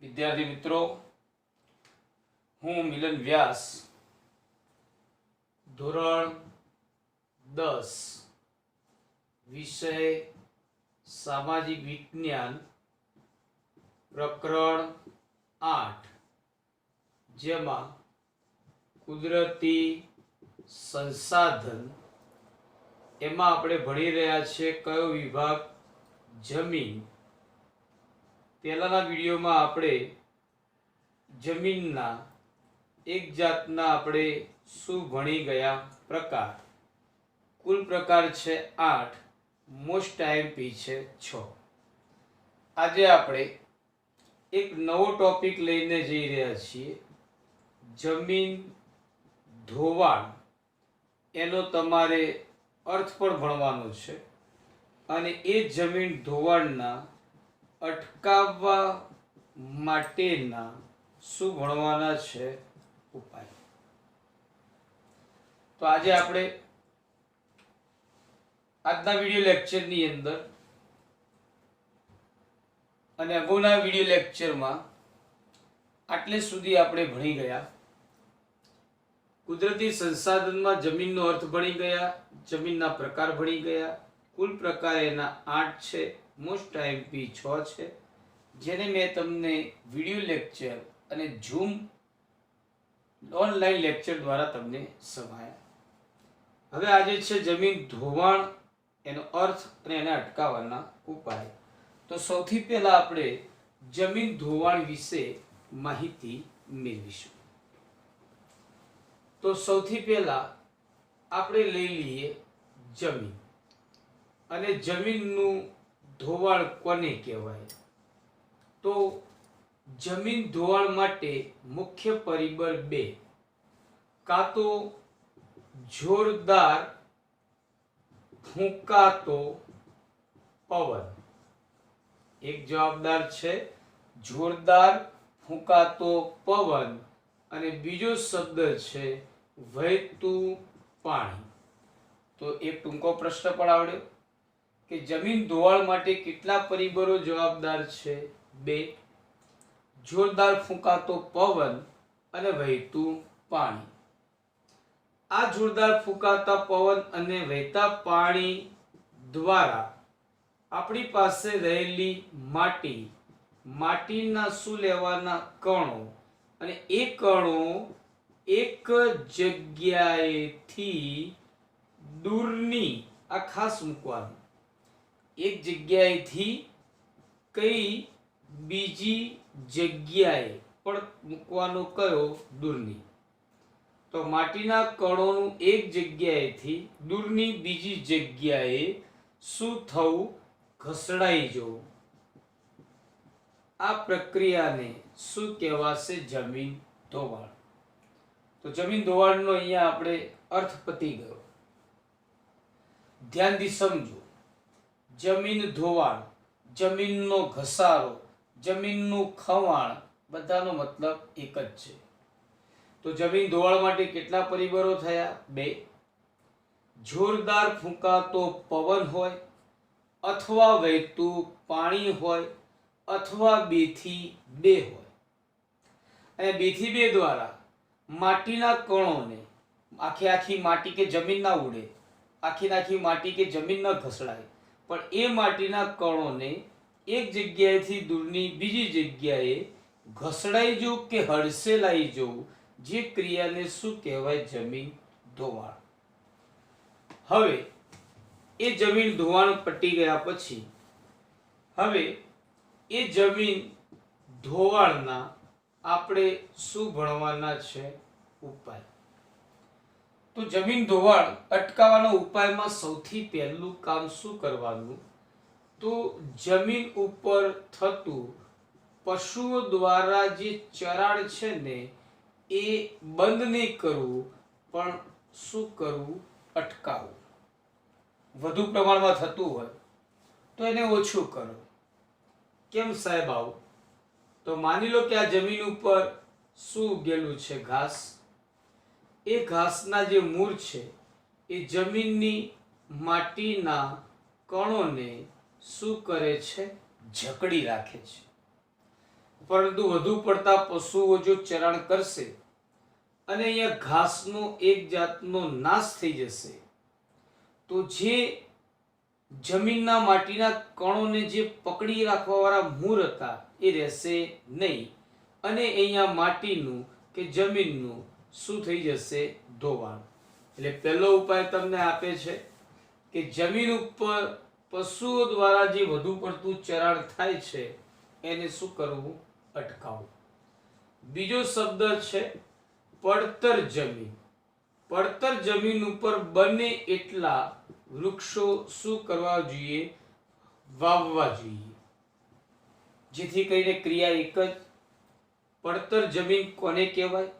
વિદ્યાર્થી મિત્રો, હું મિલન વ્યાસ ધોરણ 10 વિષય સામાજિક વિજ્ઞાન પ્રકરણ 8 જેમાં કુદરતી સંસાધન એમાં આપણે ભણી રહ્યા છીએ કયો વિભાગ? જમીન. પહેલાના વિડીયોમાં આપણે જમીનના એક જાતના આપણે શું ભણી ગયા? પ્રકાર. કુલ પ્રકાર છે 8, મોસ્ટ આઈએમપી છે 6. આજે આપણે એક નવો ટોપિક લઈને જઈ રહ્યા છીએ, જમીન ધોવાણ. એનો તમારે અર્થ પણ ભણવાનો છે અને એ જમીન ધોવાણના અટકાવવા માટેના શું ભણવાના છે? ઉપાય. તો આજે આપણે આજના વિડિયો લેક્ચરની અંદર અને અગાઉના વિડિયો લેક્ચરમાં આટલે સુધી આપણે ભણી ગયા. કુદરતી સંસાધનમાં જમીનનો અર્થ ભણી ગયા, જમીનના પ્રકાર ભણી ગયા. કુલ પ્રકાર એના 8 છે, મોસ્ટ આઈએમપી 6 છે, જેને મેં તમને વિડિયો લેક્ચર અને ઝૂમ ઓનલાઈન લેક્ચર દ્વારા તમને સમાયા. હવે આજે છે જમીન ધોવાણ, એનો અર્થ અને એને અટકાવવાના ઉપાય. તો સૌથી પહેલા આપણે જમીન ધોવાણ વિશે માહિતી મેળવીશું. તો સૌથી પહેલા આપણે લઈ લઈએ જમીન. અને જમીનનું ધોવાણ કોને કહેવાય? તો જમીન ધોવાણ માટે મુખ્ય પરિબળ 2. કાં તો જોરદાર ફૂંકાતો પવન, એક જવાબદાર છે જોરદાર ફૂંકાતો પવન, અને બીજો શબ્દ છે વહેતું પાણી. તો એક ટૂંકો પ્રશ્ન પણ આવડ્યો કે જમીન ધોવાણ માટે કેટલા પરિબળો જવાબદાર છે? 2. જોરદાર ફૂંકાતો પવન અને વહેતું પાણી. આ જોરદાર ફૂંકાતા પવન અને વહેતા પાણી દ્વારા આપણી પાસે રહેલી માટીના શું લેવાના? કણો. અને એ કણો એક જગ્યાએથી દૂરની, આ ખાસ મૂકવાનું, એક જગ્યાએથી કઈ બીજી જગ્યાએ પણ મૂકવાનો કયો? દૂરની. તો માટીના કણોનું એક જગ્યાએથી દૂરની બીજી જગ્યાએ શું થવું? ઘસડાઈ જવું. આ પ્રક્રિયાને શું કહેવાશે? જમીન ધોવાણ. તો જમીન ધોવાણનો અહીંયા આપણે અર્થ પતી ગયો. ધ્યાનથી સમજો. જમીન ધોવાણ, જમીનનો ઘસારો, જમીનનું ખવાણ, બધાનો મતલબ એક જ છે. તો જમીન ધોવાણ માટે કેટલા પરિબળો થયા? 2. જોરદાર ફૂંકાતો પવન હોય, અથવા વહેતું પાણી હોય, અથવા 2 થી 2 હોય. અને 2 થી 2 દ્વારા માટીના કણોને, આખી માટી કે જમીન ના ઉડે, આખી માટી કે જમીન ન ઘસડાય, પણ એ માટીના કણોને એક જગ્યાએથી દૂરની બીજી જગ્યાએ ઘસડાઈ જવું કે હડસેલાઈ જવું, જે ક્રિયાને શું કહેવાય? જમીન ધોવાણ. હવે એ જમીન ધોવાણ પટી ગયા પછી હવે એ જમીન ધોવાણના આપણે શું ભણવાના છે? ઉપાય. તો જમીન ધોવાણ અટકાવવાના ઉપાયમાં સૌથી પહેલું કામ શું કરવાનું? તો જમીન ઉપર થતું પશુઓ દ્વારા જે ચરાણ છે ને, એ બંધ નહીં કરવું, પણ શું કરવું? અટકાવવું. વધુ પ્રમાણમાં થતું હોય તો એને ઓછું કરો. કેમ સાહેબ આવું? તો માની લો કે આ જમીન ઉપર શું ઉગેલું છે? ઘાસ. એ ઘાસના જે મૂળ છે એ જમીનની માટીના કણોને શું કરે છે? જકડી રાખે છે. પરંતુ વધુ પડતા પશુઓ જો ચરણ કરશે અને અહીંયા ઘાસનો એક જાતનો નાશ થઈ જશે તો જે જમીનના માટીના કણોને જે પકડી રાખવાવાળા મૂળ હતા એ રહેશે નહીં અને અહીંયા માટીનું કે જમીનનું શું થઈ જશે? ધોવાણ. એટલે પહેલો ઉપાય તમને આપે છે કે જમીન ઉપર પશુઓ દ્વારા જે વધુ પડતું ચરાણ થાય છે એને શું કરવું? અટકાવવું. બીજો શબ્દ છે પડતર જમીન. પડતર જમીન ઉપર બને એટલા વૃક્ષો શું કરવા જોઈએ? વાવવા જોઈએ. જેથી કરીને ક્રિયા એક જ. પડતર જમીન કોને કહેવાય?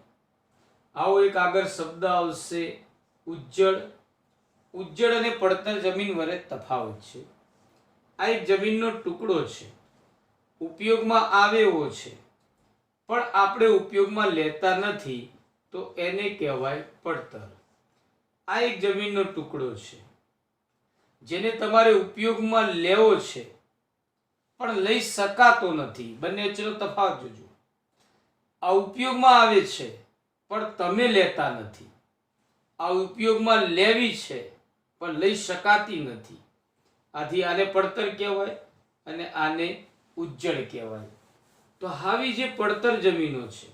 આવો એક આગળ શબ્દ આવશે ઉજ્જડ. ઉજ્જડ અને પડતર જમીન વચ્ચે તફાવત છે. આ એક જમીનનો ટુકડો છે, ઉપયોગમાં આવે એવો છે, પણ આપણે ઉપયોગમાં લેતા નથી તો એને કહેવાય પડતર. આ એક જમીનનો ટુકડો છે જેને તમારે ઉપયોગમાં લેવો છે પણ લઈ શકાતો નથી. બંને વચ્ચેનો તફાવત જોજો. આ ઉપયોગમાં આવે છે પણ તમે લેતા નથી. આ ઉપયોગમાં લેવી છે પણ લઈ શકાતી નથી. આથી આને પડતર કહેવાય અને આને ઉજ્જડ કહેવાય. તો આવી જે પડતર જમીનો છે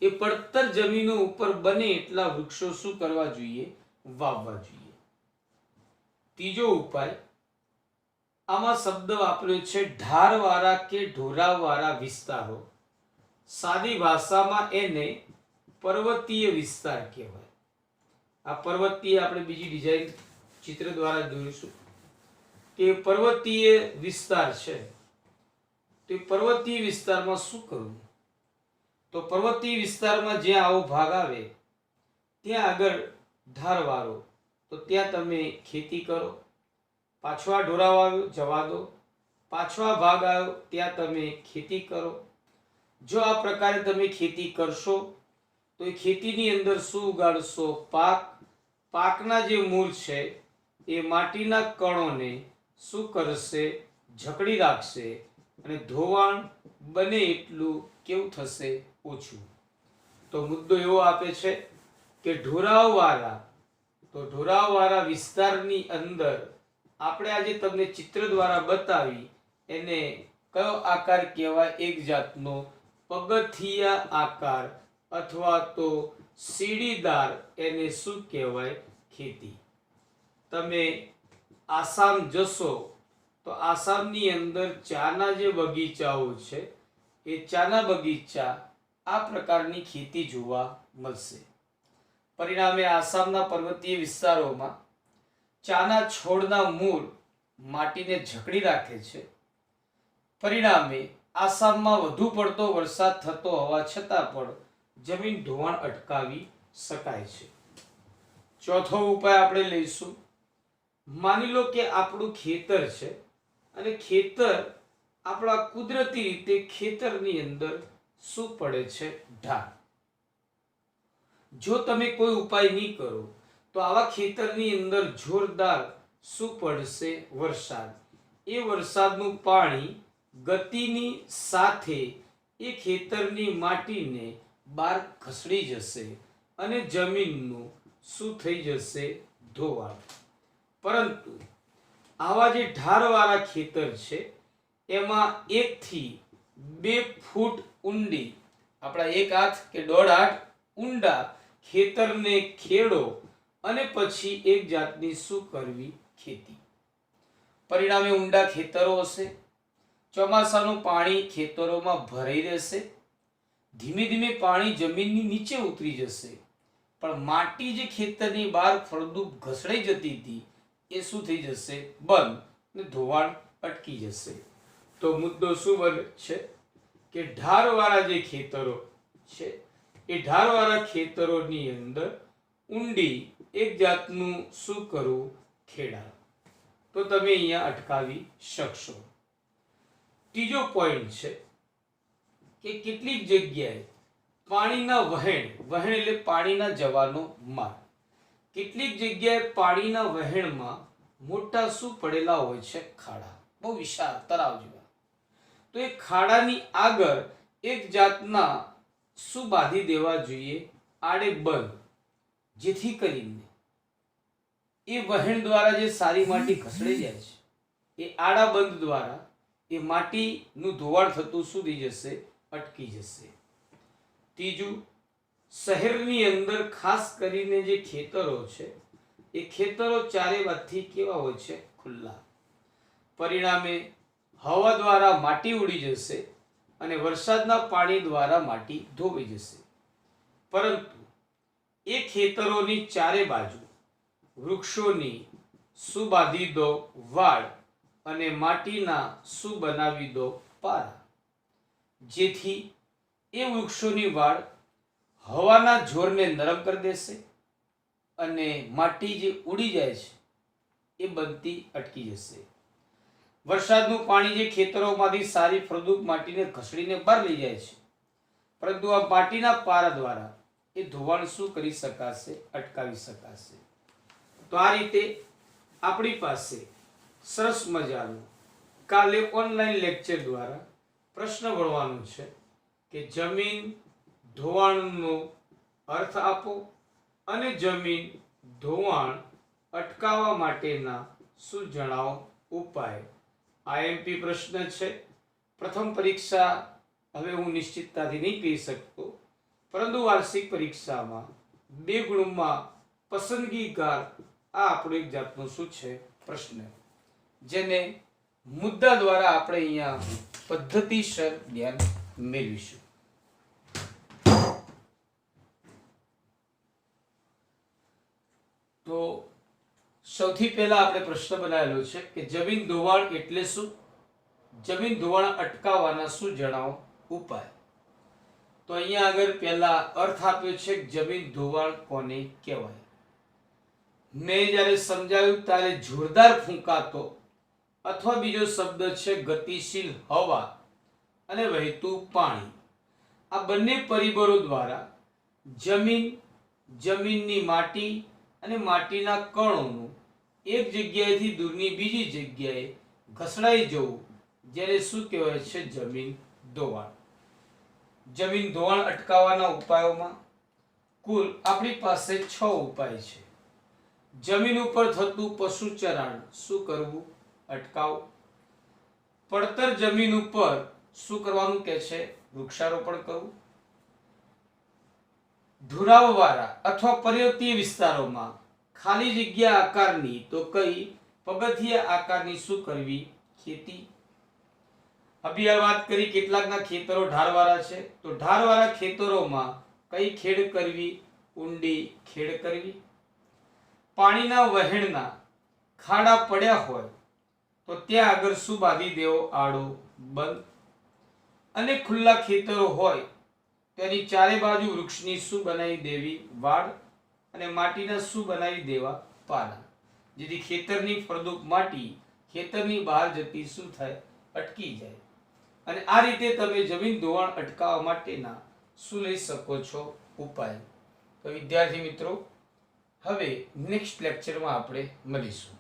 એ પડતર જમીનો ઉપર બને એટલા વૃક્ષો શું કરવા જોઈએ? વાવવા જોઈએ. ત્રીજો ઉપાય, આમાં શબ્દ વાપર્યો છે ઢારવાળા કે ઢોરાવાળા વિસ્તારો. સાદી ભાષામાં એને પર્વતીય વિસ્તાર કહેવાય. આ પર્વતીય આપણે બીજી ડિઝાઇન ચિત્ર દ્વારા જોઈશું કે પર્વતીય વિસ્તાર છે. તો પર્વતીય વિસ્તારમાં શું કરવું? તો પર્વતીય વિસ્તારમાં જ્યાં આવો ભાગ આવે ત્યાં આગળ ઢારવાળો, તો ત્યાં તમે ખેતી કરો. પાછો આ ઢોરાવ આવ્યો જવા દો, પાછો આ ભાગ આવ્યો ત્યાં તમે ખેતી કરો. જો આ પ્રકારે તમે ખેતી કરશો તો એ ખેતીની અંદર શું ઉગાડશો? પાક. પાકના જે મૂળ છે એ માટીના કણોને શું કરશે? જકડી રાખશે અને ધોવાણ બને એટલું કેવું થશે? ઓછું. તો મુદ્દો એવો આપે છે કે ઢોરાવવાળા, તો ઢોરાવવાળા વિસ્તારની અંદર આપણે આજે તમને ચિત્ર દ્વારા બતાવી એને કયો આકાર કહેવાય? એક જાતનો પગથિયા આકાર અથવા તો સીડીદાર. એને શું કહેવાય? ખેતી. તમે આસામ જશો તો આસામની અંદર ચાના જે બગીચાઓ છે એ ચાના બગીચા આ પ્રકારની ખેતી જોવા મળશે. પરિણામે આસામના પર્વતીય વિસ્તારોમાં ચાના છોડના મૂળ માટીને જકડી રાખે છે. પરિણામે આસામમાં વધુ પડતો વરસાદ થતો હોવા છતાં પણ જમીન ધોવાણ અટકાવી શકાય છે. ચોથો ઉપાય આપણે લઈશું. માની લો કે આપણું ખેતર છે અને ખેતર આપણા કુદરતી રીતે ખેતરની અંદર શું પડે છે? ઢાળ. જો તમે કોઈ ઉપાય નહીં કરો તો આવા ખેતરની અંદર જોરદાર શું પડશે? વરસાદ. એ વરસાદનું પાણી ગતિની સાથે એ ખેતરની માટીને બહાર ખસડી જશે અને જમીનનું શું થઈ જશે? ધોવાણ. પરંતુ આવા જે ઢારવાળા ખેતર છે એમાં 1 થી 2 ફૂટ ઊંડી, આપણા 1 હાથ કે 1.5 હાથ ઊંડા ખેતરને ખેડો અને પછી એક જાતની શું કરવી? ખેતી. પરિણામે ઊંડા ખેતરો હશે. ચોમાસાનું પાણી ખેતરોમાં ભરાઈ રહેશે. ધીમે ધીમે પાણી જમીનની નીચે ઉતરી જશે, પણ માટી જે ખેતરની બહાર ફળદ્રુપ ઘસડાઈ જતી હતી એ શું થઈ જશે? બંધ, ને ધોવાણ અટકી જશે. તો મુદ્દો શું બને છે કે ઢારવાળા જે ખેતરો છે એ ઢારવાળા ખેતરોની અંદર ઊંડી એક જાતનું શું કરવું? ખેડા. તો તમે અહીંયા અટકાવી શકશો. ત્રીજો પોઈન્ટ છે કે કેટલીક જગ્યાએ પાણીના વહેણ એટલે પાણીના જવાનો માર્ગ. કેટલીક જગ્યાએ પાણીના વહેણમાં મોટા શું પડેલા હોય છે? ખાડા. બહુ વિશાળ તળાવ જેવા. તો એ ખાડાની આગળ એક જાતના શું બાંધી દેવા જોઈએ? આડે બંધ, જેથી કરીને એ વહેણ દ્વારા જે સારી માટી ઘસડાઈ જાય છે, એ આડા બંધ દ્વારા એ માટીનું ધોવાણ થતું શું થઈ જશે? અટકી જશે. ત્રીજું, શહેરની અંદર ખાસ કરીને જે ખેતરો છે, એ ખેતરો ચારે બાજુથી કેવા હોય છે? ખુલ્લા. પરિણામે હવા દ્વારા માટી ઉડી જશે અને વરસાદના પાણી દ્વારા માટી ધોવાઈ જશે. પરંતુ એ ખેતરોની ચારે બાજુ વૃક્ષોની શું બાંધી દો? વાડ, અને માટીના શું બનાવી દો? પારા. જેથી એ વૃક્ષોની વાડ હવાના જોરને નરમ કરી દેશે અને માટી જે ઉડી જાય છે એ બનતી અટકી જશે. વરસાદનું પાણી જે ખેતરોમાંથી સારી ફળદ્રુપ માટીને ઘસડીને બહાર લઈ જાય છે, પરંતુ આ માટીના પારા દ્વારા એ ધોવાણ શું કરી શકાશે? અટકાવી શકાશે. તો આ રીતે આપણી પાસે સરસ મજાનું કાલે ઓનલાઈન લેક્ચર દ્વારા પ્રશ્ન ભણવાનો છે કે જમીન ધોવાણનો અર્થ આપો અને જમીન ધોવાણ અટકાવવા માટેના શું જણાવો ઉપાય. આઈએમપી પ્રશ્ન છે. પ્રથમ પરીક્ષા હવે હું નિશ્ચિતતાથી નહીં કહી શકતો, પરંતુ વાર્ષિક પરીક્ષામાં 2 ગુણમાં પસંદગીકાર આ આપણો એક જાતનો શું છે? પ્રશ્ન, જેને મુદ્દા દ્વારા આપણે અહીંયા પદ્ધતિસર ધ્યાન મેળવીશું. તો સૌથી પહેલા આપણે પ્રશ્ન બનાવેલો છે કે જમીન ધોવાણ એટલે શું? જમીન ધોવાણ અટકાવવાના શું જણાવો ઉપાય. તો અહીંયા આગળ પહેલા અર્થ આપ્યો છે કે જમીન ધોવાણ કોને કહેવાય. મેં જ્યારે સમજાવ્યું ત્યારે જોરદાર ફૂંકાતો અથવા બીજો શબ્દ છે ગતિશીલ હવા અને વહેતું પાણી. આ બંને પરિબળો દ્વારા જમીન, જમીનની માટી અને માટીના કણોનું એક જગ્યાએથી દૂરની બીજી જગ્યાએ ઘસડાઈ જવું, જેને શું કહેવાય છે? જમીન ધોવાણ. જમીન ધોવાણ અટકાવવાના ઉપાયોમાં કુલ આપણી પાસે 6 ઉપાય છે. જમીન ઉપર થતું પશુચરાણ શું કરવું? અટકાવવું. પડતર જમીન ઉપર શું કરવાનું કહે છે? વૃક્ષારોપણ કરવું. ધુરાવવાળા અથવા પર્વતીય વિસ્તારોમાં ખાલી જગ્યા આકારની તો કઈ પગથિયા આકારની શું કરવી? ખેતી. અભી વાત કરી કેટલાકના ખેતરો ઢાળવાળા છે, તો ઢાળવાળા ખેતરોમાં કઈ ખેડ કરવી? ઊંડી ખેડ કરવી. પાણીના વહેણના ખાડા પડ્યા હોય તો ત્યાં આગળ શું બાંધી દેવો? આડો બંધ. અને ખુલ્લા ખેતરો હોય તેની ચારે બાજુ વૃક્ષની શું બનાવી દેવી? વાડ. અને માટીના શું બનાવી દેવા? પારા. જેથી ખેતરની ફળદ્રુપ માટી ખેતરની બહાર જતી શું થાય? અટકી જાય. અને આ રીતે તમે જમીન ધોવાણ અટકાવવા માટેના શું લઈ શકો છો? ઉપાય. તો વિદ્યાર્થી મિત્રો, હવે નેક્સ્ટ લેક્ચરમાં આપણે મળીશું.